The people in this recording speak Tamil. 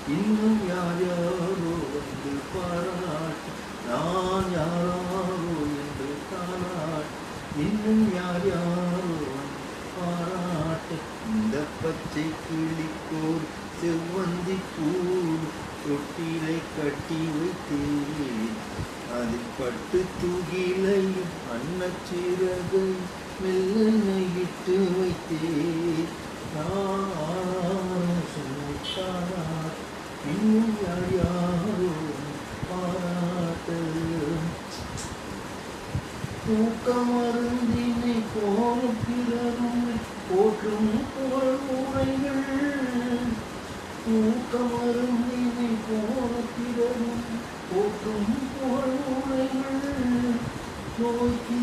இன்னும் யார் யாரோ வந்து பாராட்டு நான் யாரோ என்று தாராட்டு இன்னும் யார் யாரோ வந்து பாராட்டு இந்த பச்சை கிளிக்கோர் செவ்வந்தி பூ தொட்டிலை கட்டி வைத்தேன் அதில் பட்டு துகிலையும் அன்னச்சிறகை மெல்ல இட்டு வைத்தேன் இன்னும் யார் யாரோ பாராட்டு தூக்கம் அருந்தினை போல பிறரும் போற்றும் புகழ் உரைகள் தூக்கம் அருந்தினை போல பிறரும் போற்றும் புகழ் உரைகள் நோக்கி